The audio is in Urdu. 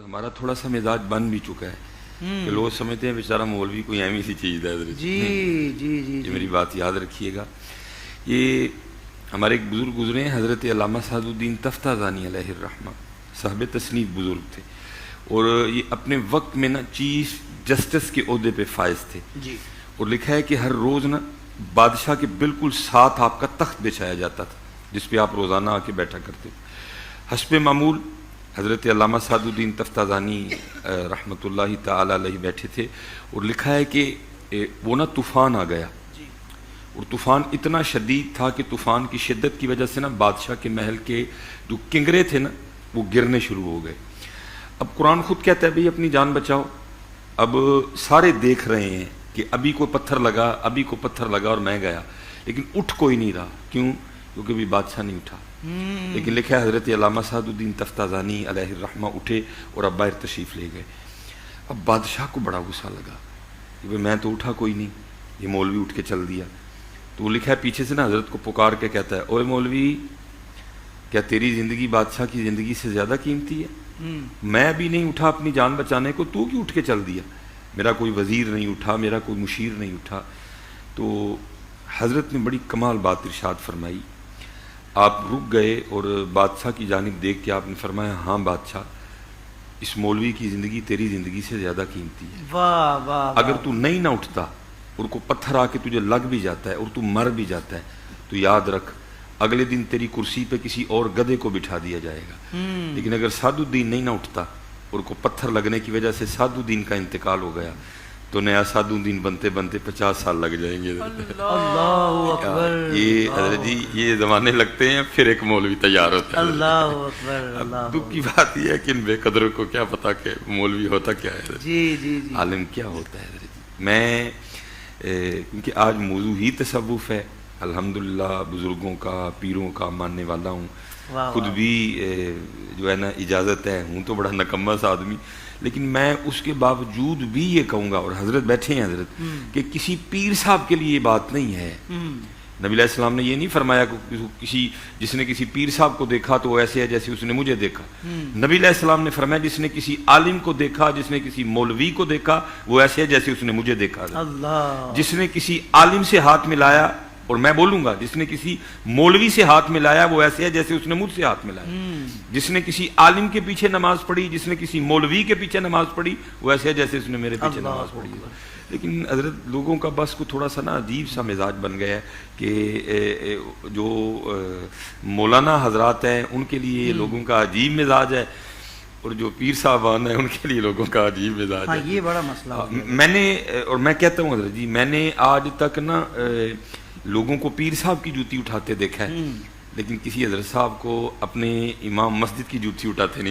ہمارا تھوڑا سا مزاج بن بھی چکا ہے کہ لوگ سمجھتے ہیں بیچارہ مولوی کوئی ایمی سی چیز ہے. یہ میری بات یاد رکھیے گا. یہ ہمارے ایک بزرگ گزرے ہیں حضرت علامہ سعد الدین تفتازانی علیہ الرحمہ, صاحب تصنیف بزرگ تھے, اور یہ اپنے وقت میں نا چیف جسٹس کے عہدے پہ فائز تھے. اور لکھا ہے کہ ہر روز نا بادشاہ کے بالکل ساتھ آپ کا تخت بچھایا جاتا تھا جس پہ آپ روزانہ آ کے بیٹھا کرتے تھے. حسب معمول حضرت علامہ سعد الدین تفتازانی رحمۃ اللہ تعالی علیہ بیٹھے تھے, اور لکھا ہے کہ وہ نا طوفان آ گیا, اور طوفان اتنا شدید تھا کہ طوفان کی شدت کی وجہ سے نا بادشاہ کے محل کے جو کنگرے تھے نا وہ گرنے شروع ہو گئے. اب قرآن خود کہتا ہے بھئی اپنی جان بچاؤ. اب سارے دیکھ رہے ہیں کہ ابھی کوئی پتھر لگا, ابھی کوئی پتھر لگا اور میں گیا, لیکن اٹھ کوئی نہیں رہا. کیوں؟ کیونکہ بھی بادشاہ نہیں اٹھا. لیکن لکھا ہے حضرت علامہ سعد الدین تفتازانی علیہ الرحمہ اٹھے اور اب باہر تشریف لے گئے. اب بادشاہ کو بڑا غصہ لگا کہ میں تو اٹھا کوئی نہیں, یہ مولوی اٹھ کے چل دیا. تو وہ لکھا ہے پیچھے سے نا حضرت کو پکار کے کہتا ہے, اوے مولوی, کیا تیری زندگی بادشاہ کی زندگی سے زیادہ قیمتی ہے؟ میں بھی نہیں اٹھا اپنی جان بچانے کو, تو کیوں اٹھ کے چل دیا؟ میرا کوئی وزیر نہیں اٹھا, میرا کوئی مشیر نہیں اٹھا. تو حضرت نے بڑی کمال بات ارشاد فرمائی. آپ رک گئے اور بادشاہ کی جانب دیکھ کے آپ نے فرمایا, ہاں بادشاہ, اس مولوی کی زندگی تیری زندگی سے زیادہ قیمتی ہے. واہ واہ. اگر تو نہیں نہ اٹھتا اور کو پتھر آ کے تجھے لگ بھی جاتا ہے اور تو مر بھی جاتا ہے, تو یاد رکھ اگلے دن تیری کرسی پہ کسی اور گدھے کو بٹھا دیا جائے گا. لیکن اگر سعد الدین نہیں نہ اٹھتا اور کو پتھر لگنے کی وجہ سے سعد الدین کا انتقال ہو گیا, تو نیا سعد الدین بنتے بنتے 50 سال لگ جائیں گے. اللہ اکبر. یہ حضرت جی یہ زمانے لگتے ہیں, پھر ایک مولوی تیار ہوتا ہے. اللہ اکبر. اب دکھ کی بات یہ ہے کہ ان بے قدروں کو کیا پتا کہ مولوی ہوتا کیا ہے, جی جی جی, عالم کیا ہوتا ہے. حضرت جی میں کیونکہ آج موضوع ہی تصوف ہے, الحمدللہ بزرگوں کا پیروں کا ماننے والا ہوں. خود بھی جو ہے نا اجازت ہے, ہوں تو بڑا نکمہ سا آدمی, لیکن میں اس کے باوجود بھی یہ کہوں گا, اور حضرت بیٹھے ہیں حضرت, کہ کسی پیر صاحب کے لیے یہ بات نہیں ہے. نبی علیہ السلام نے یہ نہیں فرمایا کہ کسی جس نے کسی پیر صاحب کو دیکھا تو وہ ایسے ہے جیسے اس نے مجھے دیکھا. نبی علیہ السلام نے فرمایا جس نے کسی عالم کو دیکھا, جس نے کسی مولوی کو دیکھا, وہ ایسے ہے جیسے اس نے مجھے دیکھا. اللہ. جس نے کسی عالم سے ہاتھ ملایا, اور میں بولوں گا جس نے کسی مولوی سے ہاتھ ملایا, وہ ایسے ہے جیسے اس نے مجھ سے ہاتھ ملایا. جس نے کسی عالم کے پیچھے نماز پڑھی, جس نے کسی مولوی کے پیچھے نماز پڑھی, وہ ایسے ہے جیسے اس نے میرے پیچھے نماز پڑھی. لیکن حضرت لوگوں کا بس کو تھوڑا سا نا عجیب سا مزاج بن گیا ہے کہ جو مولانا حضرات ہیں ان کے لیے لوگوں کا عجیب مزاج ہے, اور جو پیر صاحبان ہیں ان کے لیے لوگوں کا عجیب مزاج ہے. یہ بڑا مسئلہ ہے. میں نے, اور میں کہتا ہوں حضرت جی, میں نے آج تک نا لوگوں کو پیر صاحب کی جوتی اٹھاتے دیکھا ہے, لیکن کسی حضرت صاحب کو اپنے امام مسجد کی جوتی اٹھاتے نہیں